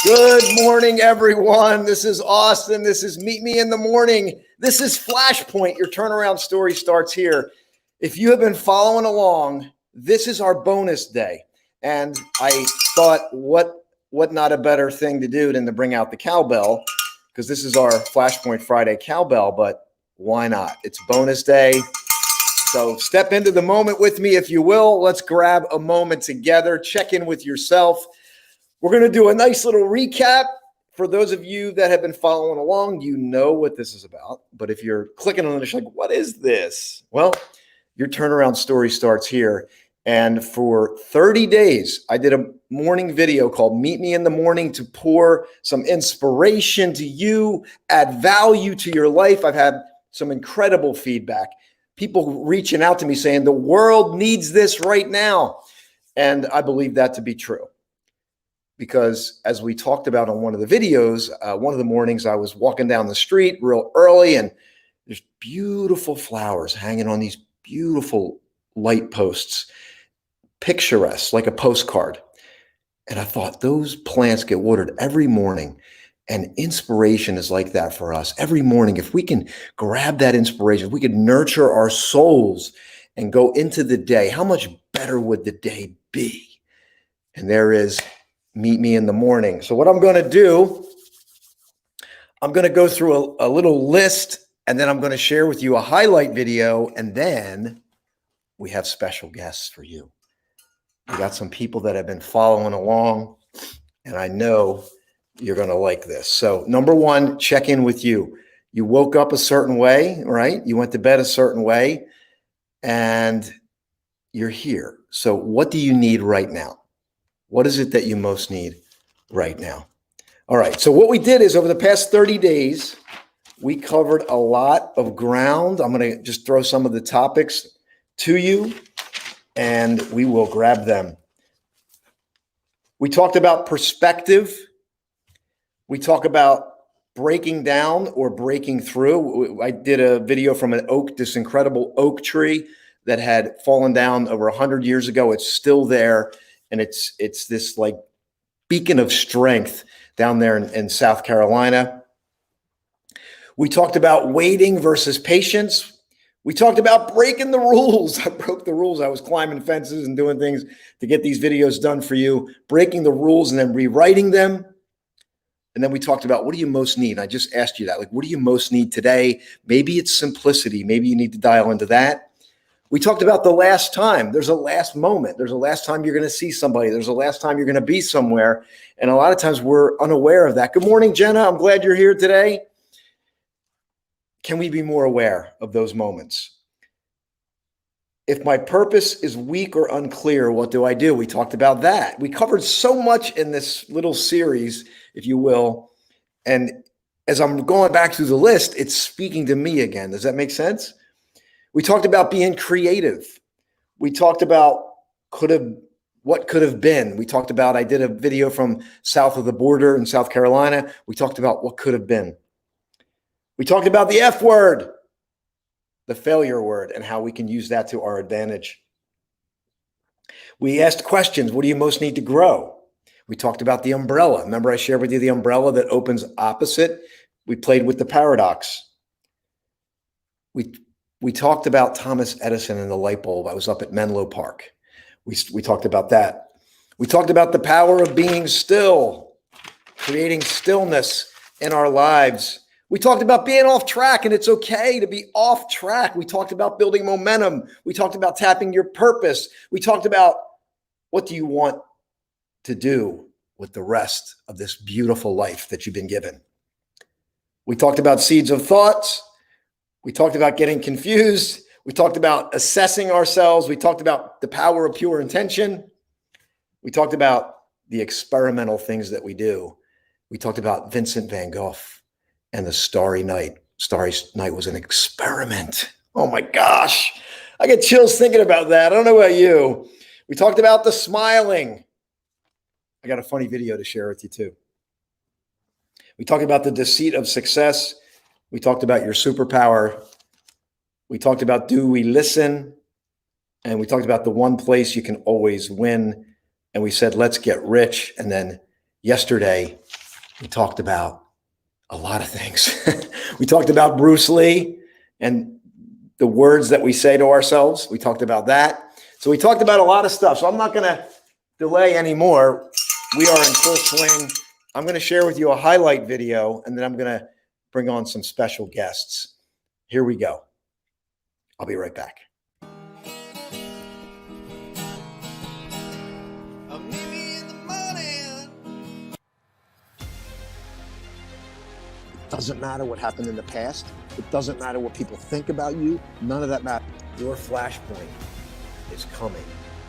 Good morning, everyone. This is Austin. This is Meet Me in the Morning. This is Flashpoint. Your turnaround story starts here. If you have been following along, this is our bonus day. And I thought, what not a better thing to do than to bring out the cowbell, because this is our Flashpoint Friday cowbell, but why not? It's bonus day. So step into the moment with me, if you will. Let's grab a moment together. Check in with yourself. We're going to do a nice little recap. For those of you that have been following along, you know what this is about. But if you're clicking on it, you're like, what is this? Well, your turnaround story starts here. And for 30 days, I did a morning video called Meet Me in the Morning to pour some inspiration to you, add value to your life. I've had some incredible feedback. People reaching out to me saying the world needs this right now. And I believe that to be true. Because as we talked about on one of the videos, one of the mornings I was walking down the street real early and there's beautiful flowers hanging on these beautiful light posts, picturesque, like a postcard. And I thought those plants get watered every morning, and inspiration is like that for us. Every morning, if we can grab that inspiration, if we could nurture our souls and go into the day, how much better would the day be? And there is Meet Me in the Morning. So what I'm going to do, I'm going to go through a little list, and then I'm going to share with you a highlight video, and then we have special guests for you. We got some people that have been following along, and I know you're going to like this. So number one, check in with you. You woke up a certain way, right? You went to bed a certain way, and you're here. So what do you need right now? What is it that you most need right now? All right. So what we did is over the past 30 days, we covered a lot of ground. I'm going to just throw some of the topics to you, and we will grab them. We talked about perspective. We talk about breaking down or breaking through. I did a video from an oak, this incredible oak tree that had fallen down over 100 years ago. It's still there. And it's this like beacon of strength down there in South Carolina. We talked about waiting versus patience. We talked about breaking the rules. I broke the rules. I was climbing fences and doing things to get these videos done for you, breaking the rules and then rewriting them. And then we talked about, what do you most need? I just asked you that. Like, what do you most need today? Maybe it's simplicity. Maybe you need to dial into that. We talked about the last time. There's a last moment. There's a last time you're going to see somebody. There's a last time you're going to be somewhere. And a lot of times we're unaware of that. Good morning, Jenna. I'm glad you're here today. Can we be more aware of those moments? If my purpose is weak or unclear, what do I do? We talked about that. We covered so much in this little series, if you will. And as I'm going back through the list, it's speaking to me again. Does that make sense? We talked about being creative. We talked about what could have been. We talked about, I did a video from south of the border in South Carolina. We talked about what could have been. We talked about the F word, the failure word, and how we can use that to our advantage. We asked questions. What do you most need to grow? We talked about the umbrella. Remember I shared with you the umbrella that opens opposite? We played with the paradox. We talked about Thomas Edison and the light bulb. I was up at Menlo Park. We talked about that. We talked about the power of being still, creating stillness in our lives. We talked about being off track, and it's okay to be off track. We talked about building momentum. We talked about tapping your purpose. We talked about, what do you want to do with the rest of this beautiful life that you've been given? We talked about seeds of thoughts. We talked about getting confused. We talked about assessing ourselves. We talked about the power of pure intention. We talked about the experimental things that we do. We talked about Vincent van Gogh and the Starry Night. Starry Night was an experiment. Oh my gosh. I get chills thinking about that. I don't know about you. We talked about the smiling. I got a funny video to share with you too. We talked about the deceit of success. We talked about your superpower. We talked about, do we listen? And we talked about the one place you can always win. And we said, let's get rich. And then yesterday, We talked about a lot of things. We talked about Bruce Lee and the words that we say to ourselves. We talked about that. So we talked about a lot of stuff. So I'm not going to delay anymore. We are in full swing. I'm going to share with you a highlight video, and then I'm going to bring on some special guests. Here we go. I'll be right back. It doesn't matter what happened in the past. It doesn't matter what people think about you. None of that matters. Your flashpoint is coming,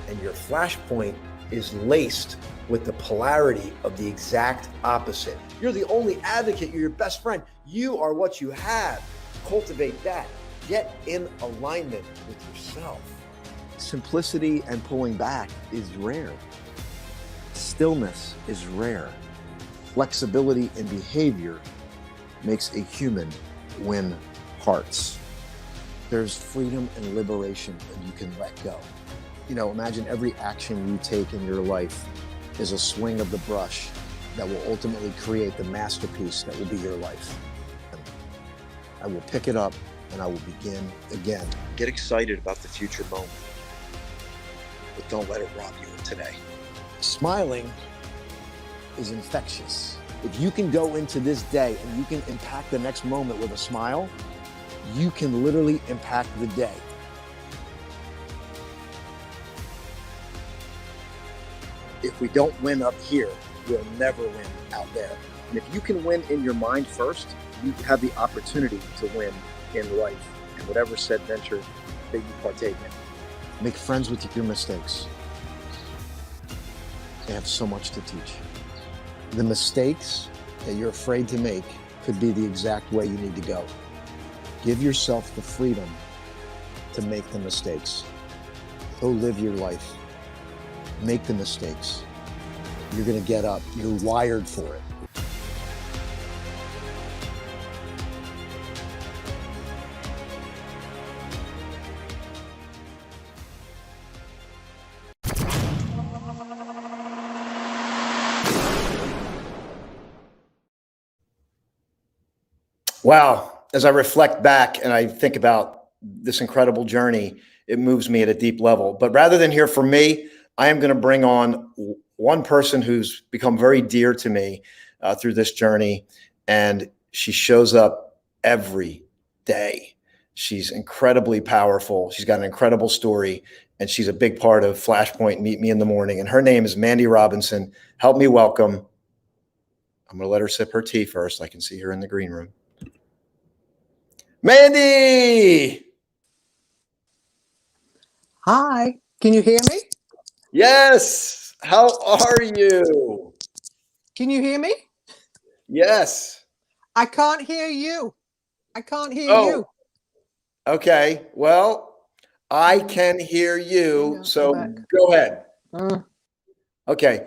and your flashpoint is laced with the polarity of the exact opposite. You're the only advocate. You're your best friend. You are what you have. Cultivate that. Get in alignment with yourself. Simplicity and pulling back is rare. Stillness is rare. Flexibility in behavior makes a human win hearts. There's freedom and liberation when you can let go. You know, imagine every action you take in your life is a swing of the brush that will ultimately create the masterpiece that will be your life. I will pick it up and I will begin again. Get excited about the future moment, but don't let it rob you of today. Smiling is infectious. If you can go into this day and you can impact the next moment with a smile, you can literally impact the day. If we don't win up here, we'll never win out there. And if you can win in your mind first, you have the opportunity to win in life and whatever said venture that you partake in. Make friends with your mistakes. They have so much to teach. The mistakes that you're afraid to make could be the exact way you need to go. Give yourself the freedom to make the mistakes. Go live your life. Make the mistakes. You're going to get up. You're wired for it. Wow. As I reflect back and I think about this incredible journey, it moves me at a deep level. But rather than hear from me, I am going to bring on one person who's become very dear to me through this journey. And she shows up every day. She's incredibly powerful. She's got an incredible story. And she's a big part of Flashpoint Meet Me in the Morning. And her name is Mandy Robinson. Help me welcome. I'm going to let her sip her tea first. I can see her in the green room. Mandy! Hi, can you hear me? Yes. How are you? Can you hear me? Yes. I can't hear you. I can't hear you. Okay. Well, I can hear you. So go ahead. Okay.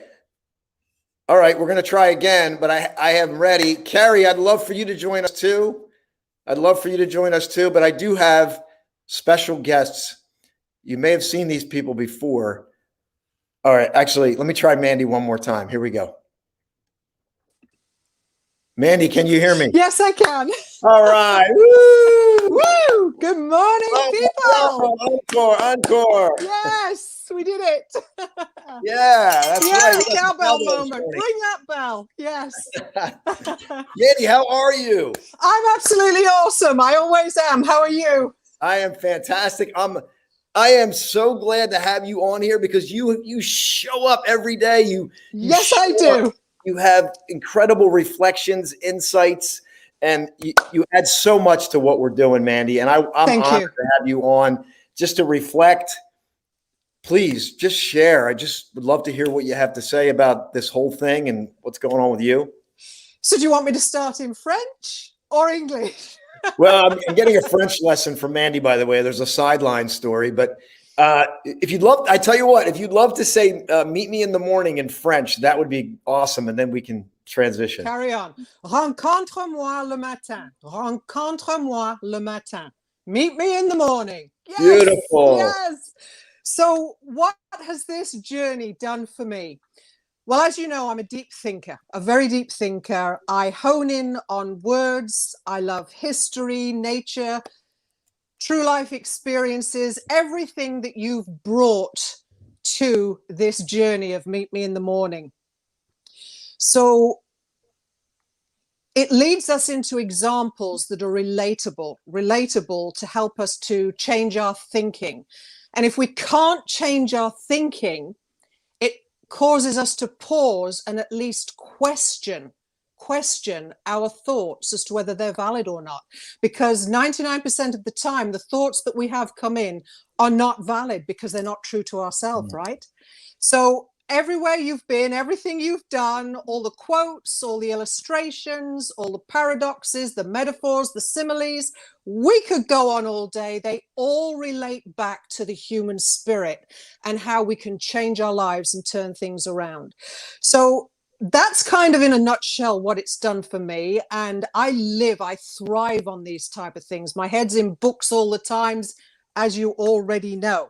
All right. We're going to try again, but I am ready. Carrie, I'd love for you to join us too. But I do have special guests. You may have seen these people before. All right. Actually, let me try Mandy one more time. Here we go. Mandy, can you hear me? Yes, I can. All right. Woo! Woo! Good morning, people. Encore. Yes, we did it. Yeah, that's right. Cowbell moment. Ring that bell. Yes. Mandy, how are you? I'm absolutely awesome. I always am. How are you? I am fantastic. I am so glad to have you on here because you show up every day. Yes, I do. Up. You have incredible reflections, insights, and you add so much to what we're doing, Mandy. And I'm honored to have you on just to reflect. Please just share. I just would love to hear what you have to say about this whole thing and what's going on with you. So do you want me to start in French or English? Well, I'm getting a French lesson from Mandy, by the way. There's a sideline story, but if you'd love, I tell you what, if you'd love to say, meet me in the morning in French, that would be awesome. And then we can transition. Carry on. Rencontre-moi le matin. Rencontre-moi le matin. Meet me in the morning. Yes, beautiful. Yes. So what has this journey done for me? Well, as you know, I'm a deep thinker, a very deep thinker. I hone in on words. I love history, nature, true life experiences, everything that you've brought to this journey of Meet Me in the Morning. So it leads us into examples that are relatable to help us to change our thinking. And if we can't change our thinking, it causes us to pause and at least question our thoughts as to whether they're valid or not. Because 99% of the time, the thoughts that we have come in are not valid because they're not true to ourselves, right? So everywhere you've been, everything you've done, all the quotes, all the illustrations, all the paradoxes, the metaphors, the similes, we could go on all day. They all relate back to the human spirit and how we can change our lives and turn things around. So that's kind of in a nutshell what it's done for me. And I thrive on these type of things. My head's in books all the times, as you already know.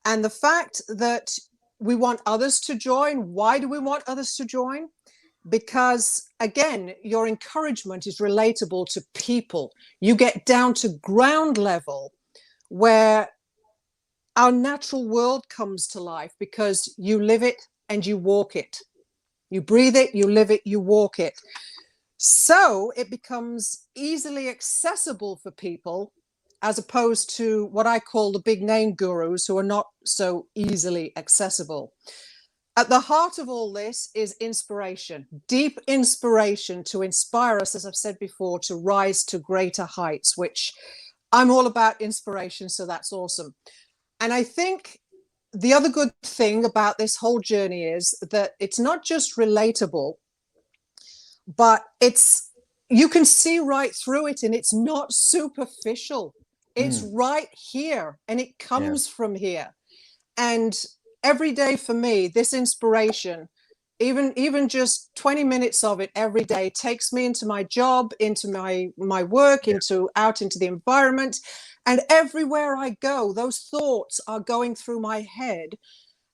And the fact that we want others to join. Why do we want others to join? Because, again, your encouragement is relatable to people. You get down to ground level where our natural world comes to life because you live it and you walk it. You breathe it, you live it, you walk it. So it becomes easily accessible for people, as opposed to what I call the big name gurus who are not so easily accessible. At the heart of all this is inspiration, deep inspiration to inspire us, as I've said before, to rise to greater heights, which I'm all about inspiration, so that's awesome. And I think the other good thing about this whole journey is that it's not just relatable, but you can see right through it, and it's not superficial. It's right here, and it comes from here. And every day for me, this inspiration, even just 20 minutes of it every day, takes me into my job, into my work, out into the environment. And everywhere I go, those thoughts are going through my head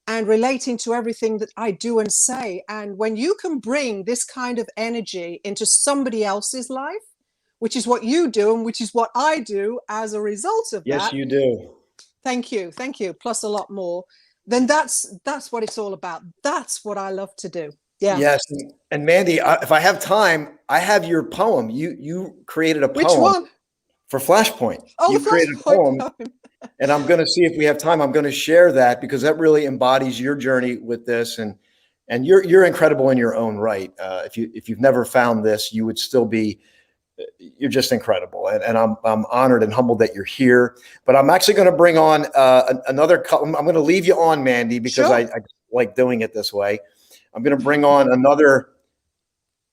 and relating to everything that I do and say. And when you can bring this kind of energy into somebody else's life, which is what you do and which is what I do as a result of that. Yes, you do. Thank you. Plus a lot more. Then that's what it's all about. That's what I love to do. Yeah. Yes. And Mandy, if I have time, I have your poem. You created a poem. Which one? For Flashpoint. Oh, you created a poem. And I'm going to see if we have time. I'm going to share that because that really embodies your journey with this. And you're incredible in your own right. If you've never found this, you would still be. You're just incredible, and I'm honored and humbled that you're here. But I'm actually going to bring on another couple. I'm going to leave you on, Mandy, because I like doing it this way. I'm going to bring on another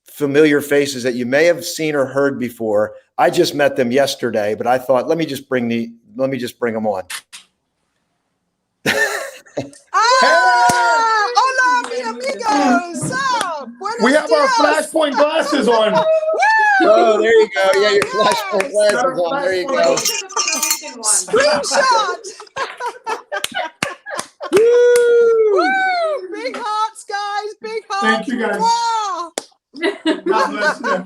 familiar faces that you may have seen or heard before. I just met them yesterday, but I thought let me just bring them on. Hola, mi amigos. We have our Flashpoint glasses on. Oh, there you go. Yeah, your Flashpoint glasses on. There you go. Screenshot. Woo! Big hearts, guys. Big hearts. Thank you, guys. Wow. God bless you.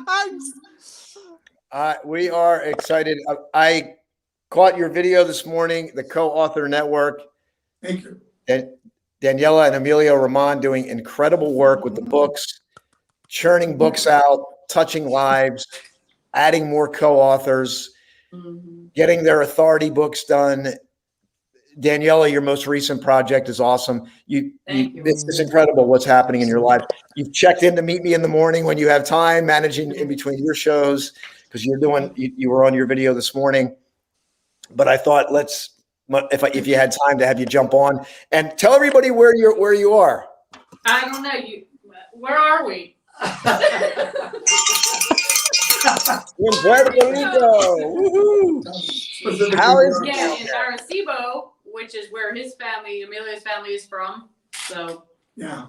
Thanks. We are excited. I caught your video this morning, the Co-Author Network. Thank you. And Daniela and Emilio Ramon doing incredible work with the books, churning books out, touching lives, adding more co-authors, getting their authority books done. Daniela, your most recent project is awesome. It's incredible what's happening in your life. You've checked in to meet me in the morning when you have time, managing in between your shows, because you were on your video this morning. But I thought if you had time to have you jump on and tell everybody where you are. I don't know. Where are we? In Puerto Rico. Woohoo! How is it? Yeah, in Arecibo, which is where Emilio's family is from. So Yeah.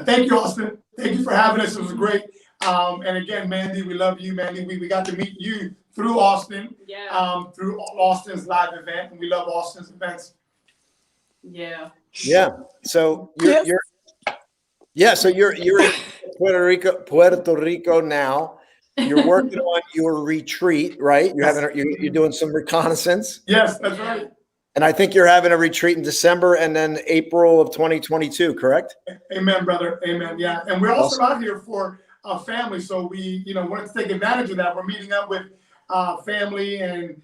Thank you, Austin. Thank you for having us. It was great. And again, Mandy, we love you, Mandy. We got to meet you through Austin. yeah, Through Austin's live event, and we love Austin's events. yeah. Yeah. So you're Yeah, so you're in Puerto Rico now. You're working on your retreat, right? You're doing some reconnaissance. Yes, that's right. And I think you're having a retreat in December and then April of 2022, correct? Amen, brother. Amen. Yeah. And we're also Awesome. out here for a family. So we, wanted to take advantage of that. We're meeting up with family and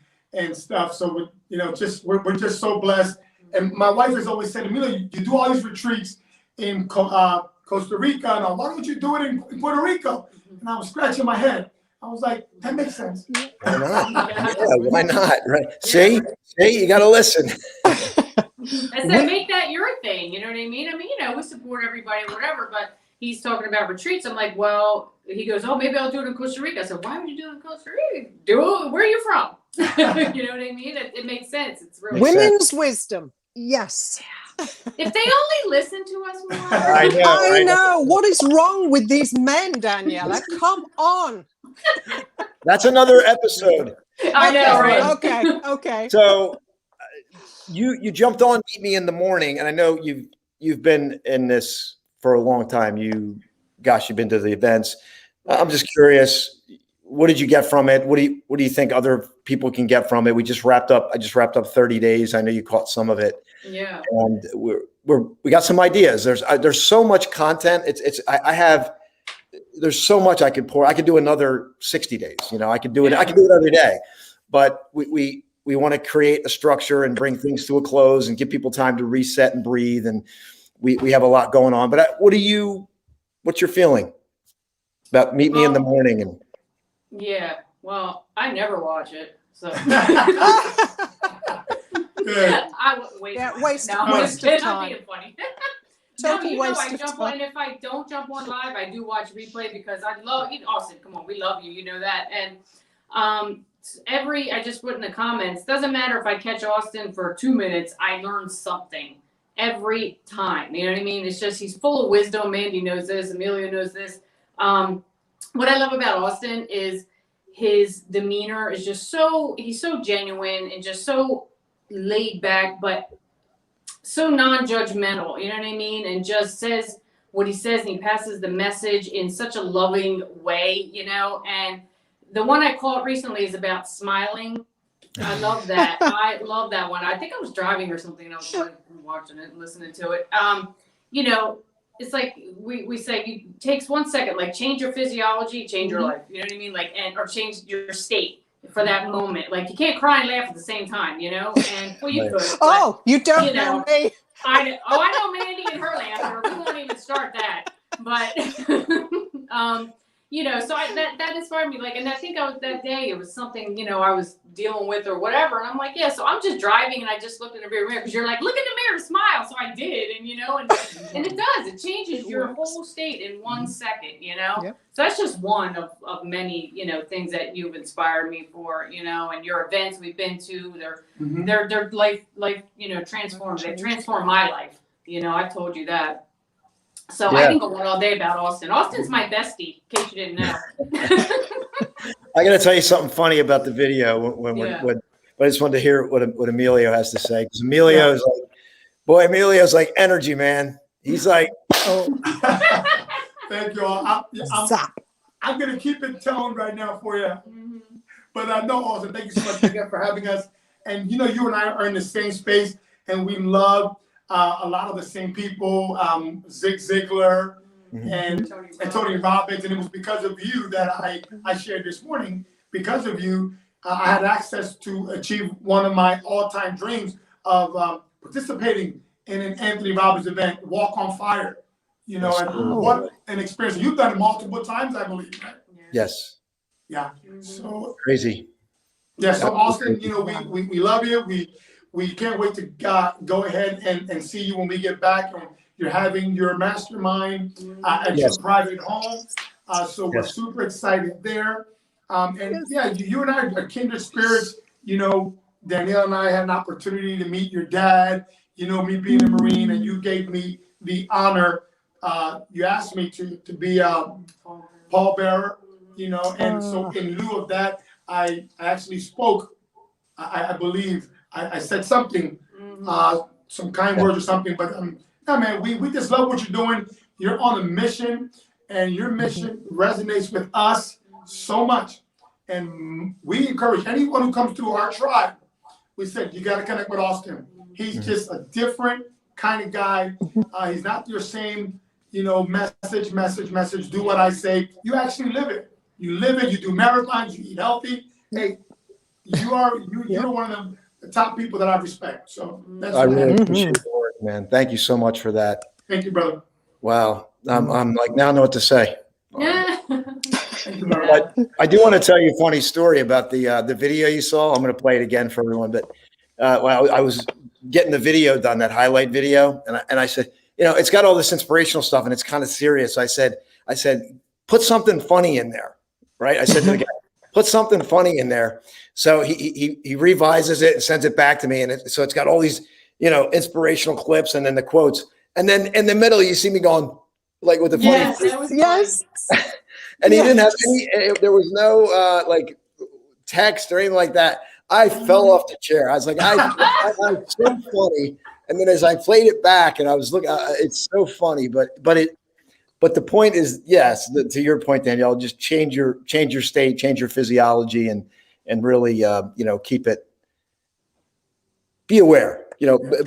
stuff. So we're just so blessed. And my wife has always said to me, you do all these retreats in Costa Rica. And why don't you do it in Puerto Rico? And I was scratching my head. I was like, that makes sense. Why not? Yeah, why not? Right. See, you got to listen. I said, make that your thing. You know what I mean? I mean, we support everybody or whatever, but he's talking about retreats. I'm like, well, he goes, oh, maybe I'll do it in Costa Rica. I said, why would you do it in Costa Rica? Do it. Where are you from? You know what I mean? It makes sense. It's really Women's wisdom. Yes. If they only listen to us more. I know. What is wrong with these men, Daniela? Come on. That's another episode. I know, right? Okay. So you jumped on Meet Me in the Morning, and I know you've been in this for a long time. You've been to the events. I'm just curious, what did you get from it? What do you think other people can get from it? I just wrapped up 30 days. I know you caught some of it. Yeah. And we got some ideas. There's so much content. There's so much I could pour. I could do another 60 days. I could do it. I could do it every day, but we want to create a structure and bring things to a close and give people time to reset and breathe. And we have a lot going on, but what's your feeling about Meet Me in the Morning? And yeah, well, I never watch it. So I waste of time. Being funny. Total waste I of jump time. on, and if I don't jump on live, I do watch replay because I love Austin. Come on, we love you. You know that. And I just put in the comments, doesn't matter if I catch Austin for 2 minutes, I learn something every time. You know what I mean? It's just, he's full of wisdom. Mandy knows this. Amelia knows this. What I love about Austin is his demeanor is just he's so genuine and just so laid back, but so non-judgmental, you know what I mean? And just says what he says, and he passes the message in such a loving way, and the one I caught recently is about smiling. I love that. I love that one. I think I was driving or something and I was watching it and listening to it. It's like we say, it takes 1 second, like change your physiology, change your life. You know what I mean? Or change your state for that moment. Like you can't cry and laugh at the same time, and well, you could. But, you don't know me. I know Mandy and her laughter. We won't even start that. But so that inspired me. And I think that day it was something, I was dealing with or whatever. And I'm like, yeah, so I'm just driving and I just looked in the rear mirror because you're like, look in the mirror, smile. So I did. And, and it does. It changes your whole state in 1 second, Yep. So that's just one of many, things that you've inspired me for, and your events we've been to, they're life, transformed. They transform my life. I've told you that. So I can go on all day about Austin. Austin's my bestie, in case you didn't know. I got to tell you something funny about the video when I just wanted to hear what Emilio has to say. Because Emilio's like energy, man. He's like, Thank you all. I'm going to keep it toned right now for you. Mm-hmm. But no, Austin, thank you so much again for having us. And, you and I are in the same space, and we love a lot of the same people, Zig Ziglar and Tony Robbins. And it was because of you that I shared this morning. Because of you, I had access to achieve one of my all-time dreams of participating in an Anthony Robbins event, Walk on Fire. And what an experience. You've done it multiple times, I believe, right? Yes. Yeah. So crazy. Yeah. So Austin, we love you. We can't wait to go ahead and see you when we get back. And you're having your mastermind at your private home. So we're super excited there. You and I are kindred spirits. Danielle and I had an opportunity to meet your dad, me being a Marine, and you gave me the honor. You asked me to be a pallbearer, and so in lieu of that, I actually spoke. I believe I said something, some kind words or something, but no, man, we just love what you're doing. you're on a mission, and your mission resonates with us so much. And we encourage anyone who comes to our tribe. We said, you got to connect with Austin. He's just a different kind of guy. He's not your same, message, do what I say. You actually live it. You live it. You do marathons. You eat healthy. Hey, you're one of the top people that I respect. So that's I really appreciate the work, man. Thank you so much for that. Thank you, brother. Wow. I'm like, now I know what to say. Yeah. Thank you, brother. But I do want to tell you a funny story about the video you saw. I'm going to play it again for everyone. But I was getting the video done, that highlight video, and I said, it's got all this inspirational stuff and it's kind of serious. I said, put something funny in there, right? I said to the guy, put something funny in there. So he revises it and sends it back to me, and so it's got all these inspirational clips and then the quotes, and then in the middle you see me going like with the funny. Yes, that was Yes. And he didn't have any. There was no like text or anything like that. I fell off the chair. I was like, I'm so funny. And then as I played it back, and I was looking, it's so funny. But the point is, yes, to your point, Danielle, just change your state, change your physiology, and really, keep it. Be aware.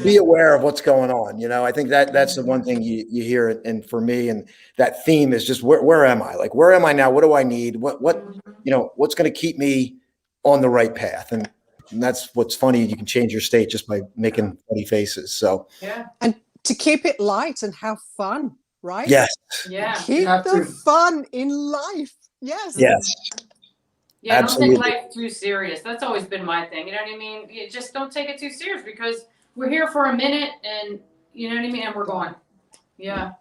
Be aware of what's going on. I think that's the one thing you hear. And for me, and that theme is just where am I? Like, where am I now? What do I need? What's going to keep me on the right path? And that's what's funny. You can change your state just by making funny faces. So Yeah. And to keep it light and have fun, right? yes, Yeah. Keep the fun in life. Yes. yes, Yeah, Absolutely. don't take life too serious. That's always been my thing. You know what I mean? You just don't take it too serious, because we're here for a minute, and you know what I mean, and we're gone. Yeah.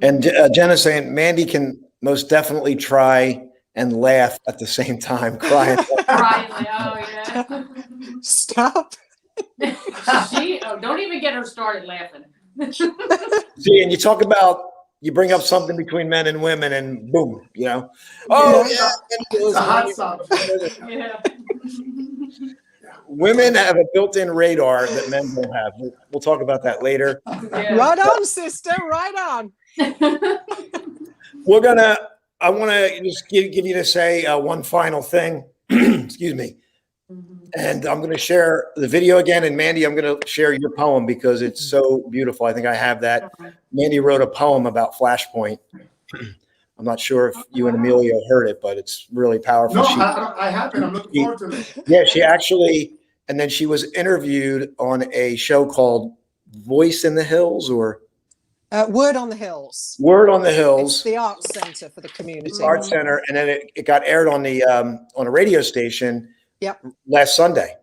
And Jenna's saying Mandy can most definitely try and laugh at the same time, crying. Right. Like, oh yeah. Stop. Don't even get her started laughing. See, and you bring up something between men and women, and boom, Oh yeah, It's a hot subject. Yeah. women have a built-in radar that men don't have. We'll talk about that later. Yeah. Right on, sister. Right on. I want to just give you to say one final thing. Excuse me. And I'm going to share the video again. And Mandy, I'm going to share your poem because it's so beautiful. I think I have that. Mandy wrote a poem about Flashpoint. I'm not sure if you and Emilio heard it, but it's really powerful. No, I haven't. I'm looking forward to it. Yeah, she actually, and then she was interviewed on a show called Voice in the Hills, or Word on the Hills. Word on the It's Hills. the arts center for the community. It's Art Center, and then it got aired on a radio station. Yep. Last Sunday.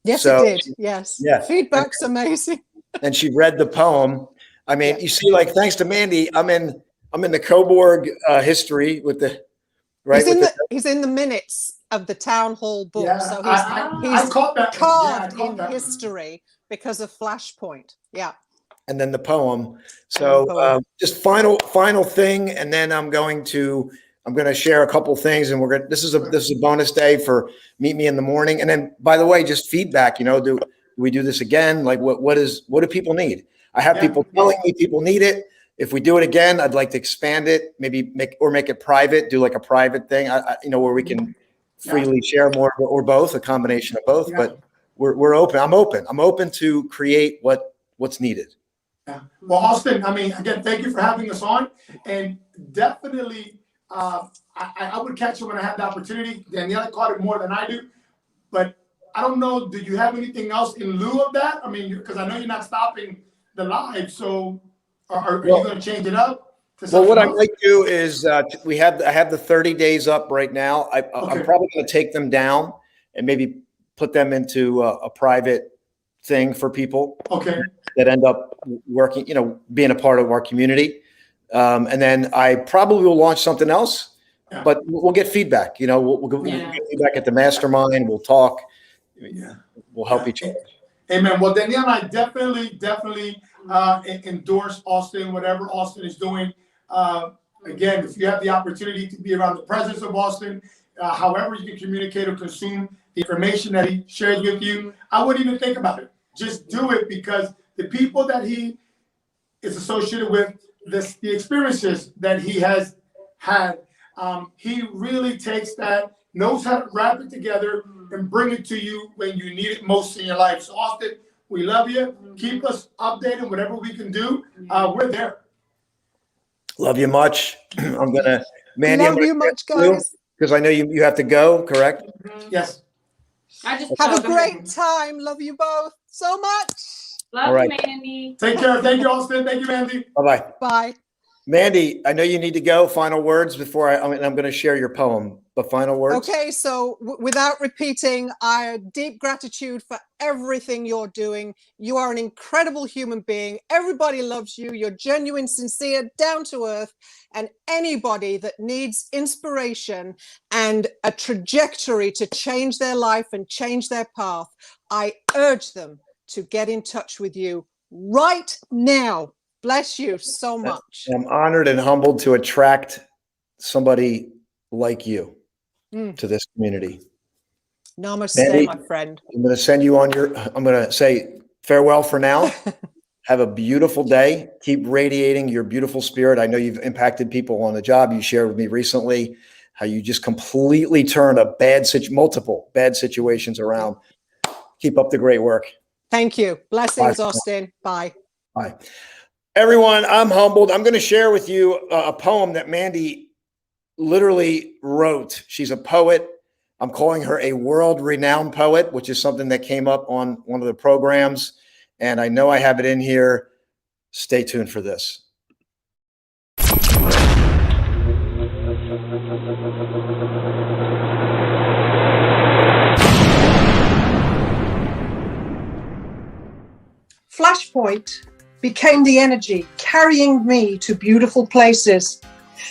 Yes, So- it did. Yes. Yeah. Feedback's amazing. And she read the poem. I mean, you see, like, thanks to Mandy, I'm in the Coburg history with the right. He's in the minutes of the town hall book. Yeah, So I he's caught that. carved Yeah, I caught in that. history because of Flashpoint. Yeah. And then the poem. So just final thing, and then I'm going to share a couple things, and this is a bonus day for Meet Me in the Morning. And then, by the way, just feedback. Do we do this again? Like, what do people need? I have people telling me people need it. If we do it again, I'd like to expand it, maybe make it private. Do like a private thing, where we can freely share more, or both, a combination of both. Yeah. But we're open. I'm open. I'm open to create what's needed. Yeah. Well, Austin, I mean, again, thank you for having us on, and definitely, I would catch it when I had the opportunity. Daniela caught it more than I do, but I don't know. Do you have anything else in lieu of that? I mean, because I know you're not stopping the live, so are you going to change it up? Well, what I might do is I have the 30 days up right now. I'm probably going to take them down and maybe put them into a private thing for people. Okay. That end up working, being a part of our community. And then I probably will launch something else, but we'll get feedback. We'll get feedback at the mastermind. We'll talk. We'll help each other. Amen. Well, Danielle and I definitely endorse Austin, whatever Austin is doing. Again, if you have the opportunity to be around the presence of Austin, however you can communicate or consume the information that he shares with you, I wouldn't even think about it. Just do it, because the people that he is associated with the experiences that he has had. He really takes that, knows how to wrap it together and bring it to you when you need it most in your life. So Austin, we love you. Keep us updated, whatever we can do. We're there. Love you much. I'm gonna, Mandy. Love you much, guys. Because I know you have to go. Correct? Yes. I just Have a great time. Love you both so much. love All right. you, Mandy. Take care. Thank you, Austin. Thank you, Mandy. Bye bye. Bye. Mandy, I know you need to go. Final words before I'm going to share your poem. But final words. Okay, so without repeating, I deep gratitude for everything you're doing. You are an incredible human being. Everybody loves you. You're genuine, sincere, down to earth. And anybody that needs inspiration and a trajectory to change their life and change their path, I urge them to get in touch with you right now. Bless you so much. I'm honored and humbled to attract somebody like you to this community. Namaste, Mandy, my friend. I'm going to send you on I'm going to say farewell for now. Have a beautiful day. Keep radiating your beautiful spirit. I know you've impacted people on the job. You shared with me recently how you just completely turned multiple bad situations around. Keep up the great work. Thank you. Blessings, Bye. Austin. Bye. Bye. Everyone, I'm humbled. I'm going to share with you a poem that Mandy literally wrote. She's a poet. I'm calling her a world-renowned poet, which is something that came up on one of the programs. And I know I have it in here. Stay tuned for this. Flashpoint became the energy carrying me to beautiful places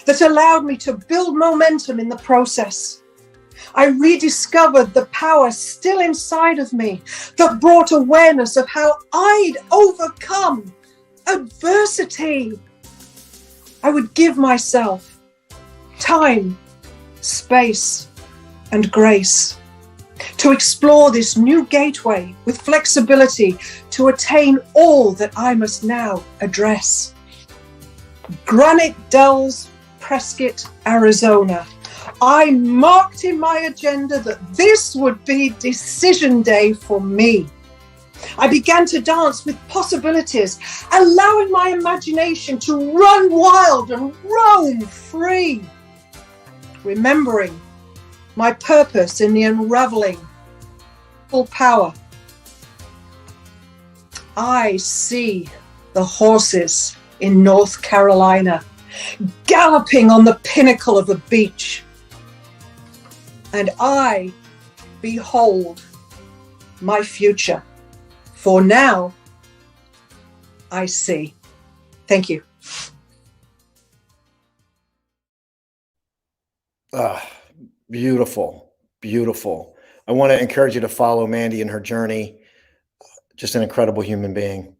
that allowed me to build momentum in the process. I rediscovered the power still inside of me that brought awareness of how I'd overcome adversity. I would give myself time, space, and grace to explore this new gateway with flexibility to attain all that I must now address. Granite Dells, Prescott, Arizona. I marked in my agenda that this would be decision day for me. I began to dance with possibilities, allowing my imagination to run wild and roam free. Remembering my purpose in the unraveling full power. I see the horses in North Carolina galloping on the pinnacle of a beach. And I behold my future. For now, I see. Thank you. Beautiful, beautiful. I want to encourage you to follow Mandy in her journey. Just an incredible human being.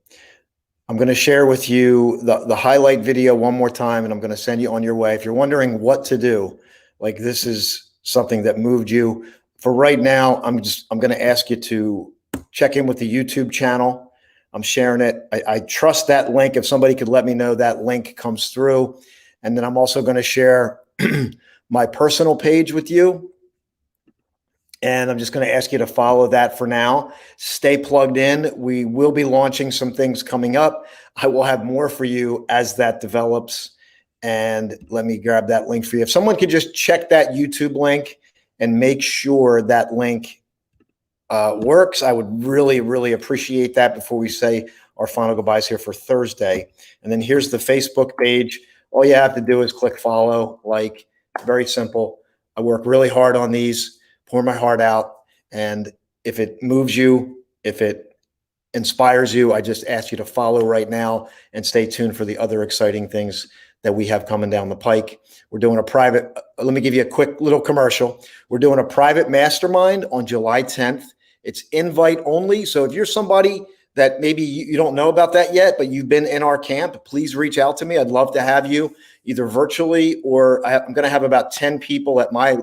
I'm going to share with you the highlight video one more time, and I'm going to send you on your way. If you're wondering what to do, like this is something that moved you. For right now, I'm going to ask you to check in with the YouTube channel. I'm sharing it. I trust that link. If somebody could let me know that link comes through. And then I'm also going to share my personal page with you. And I'm just going to ask you to follow that for now. Stay plugged in. We will be launching some things coming up. I will have more for you as that develops. And let me grab that link for you. If someone could just check that YouTube link and make sure that link works, I would really, really appreciate that before we say our final goodbyes here for Thursday. And then here's the Facebook page. All you have to do is click follow, like, very simple. I work really hard on these, pour my heart out. And if it moves you, if it inspires you, I just ask you to follow right now and stay tuned for the other exciting things that we have coming down the pike. We're doing a private, let me give you a quick little commercial. We're doing a private mastermind on July 10th. It's invite only. So if you're somebody that maybe you don't know about that yet, but you've been in our camp, please reach out to me. I'd love to have you either virtually or I'm going to have about 10 people at my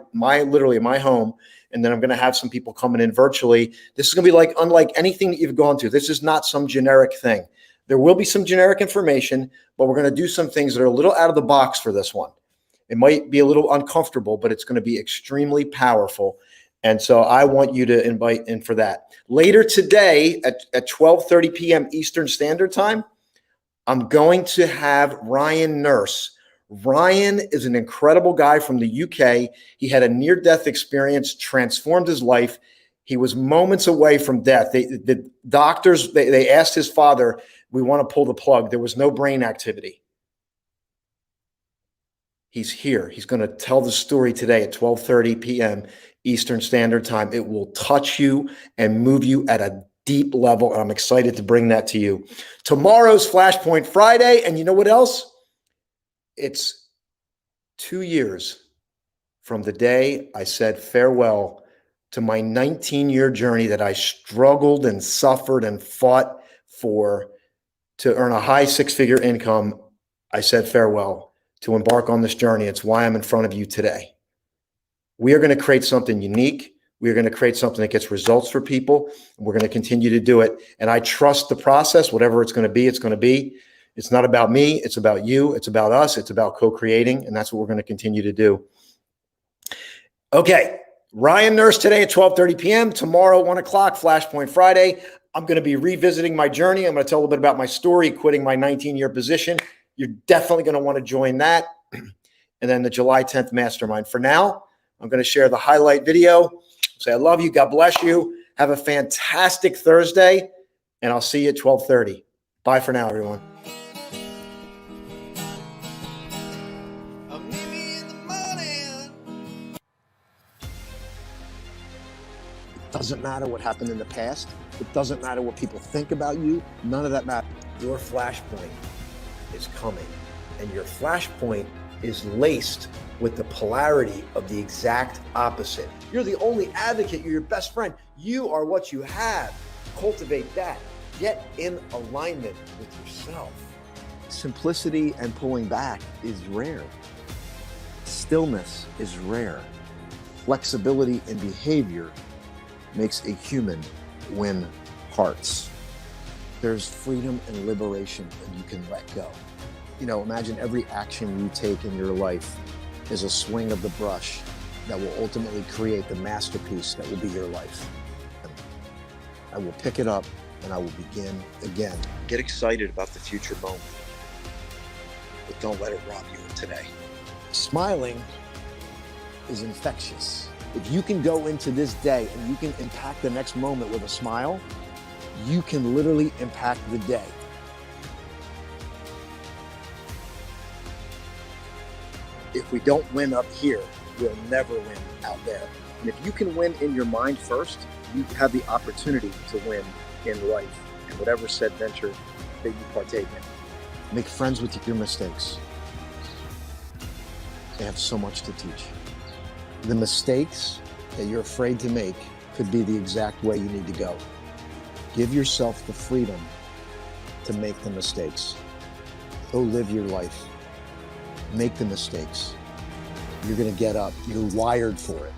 home. And then I'm going to have some people coming in virtually. This is going to be unlike anything that you've gone to. This is not some generic thing. There will be some generic information, but we're going to do some things that are a little out of the box for this one. It might be a little uncomfortable, but it's going to be extremely powerful. And so I want you to invite in for that. Later today at 12:30 p.m. Eastern Standard Time, I'm going to have Ryan Nurse. Ryan is an incredible guy from the UK. He had a near-death experience, transformed his life. He was moments away from death. The doctors, they asked his father, we want to pull the plug. There was no brain activity. He's here. He's going to tell the story today at 12:30 p.m. Eastern Standard Time. It will touch you and move you at a deep level, and I'm excited to bring that to you. Tomorrow's Flashpoint Friday, and you know what else? It's 2 years from the day I said farewell to my 19-year journey that I struggled and suffered and fought for to earn a high six-figure income. I said farewell to embark on this journey. It's why I'm in front of you today. We are going to create something unique. We are going to create something that gets results for people. And we're going to continue to do it. And I trust the process, whatever it's going to be, it's going to be. It's not about me. It's about you. It's about us. It's about co-creating. And that's what we're going to continue to do. Okay. Ryan Nurse today at 12:30 p.m. Tomorrow, 1 o'clock, Flashpoint Friday. I'm going to be revisiting my journey. I'm going to tell a little bit about my story, quitting my 19-year position. You're definitely going to want to join that. And then the July 10th mastermind. For now, I'm going to share the highlight video. Say, I love you. God bless you. Have a fantastic Thursday. And I'll see you at 12:30. Bye for now, everyone. It doesn't matter what happened in the past. It doesn't matter what people think about you. None of that matters. Your flashpoint is coming. And your flashpoint is laced with the polarity of the exact opposite. You're the only advocate. You're your best friend. You are what you have. Cultivate that. Get in alignment with yourself. Simplicity and pulling back is rare. Stillness is rare. Flexibility in behavior makes a human win hearts. There's freedom and liberation when you can let go. You know, imagine every action you take in your life is a swing of the brush that will ultimately create the masterpiece that will be your life. I will pick it up and I will begin again. Get excited about the future moment, but don't let it rob you of today. Smiling is infectious. If you can go into this day and you can impact the next moment with a smile, you can literally impact the day. If we don't win up here, we'll never win out there. And if you can win in your mind first, you have the opportunity to win in life and whatever said venture that you partake in. Make friends with your mistakes. They have so much to teach. The mistakes that you're afraid to make could be the exact way you need to go. Give yourself the freedom to make the mistakes. Go live your life. Make the mistakes. You're going to get up. You're wired for it.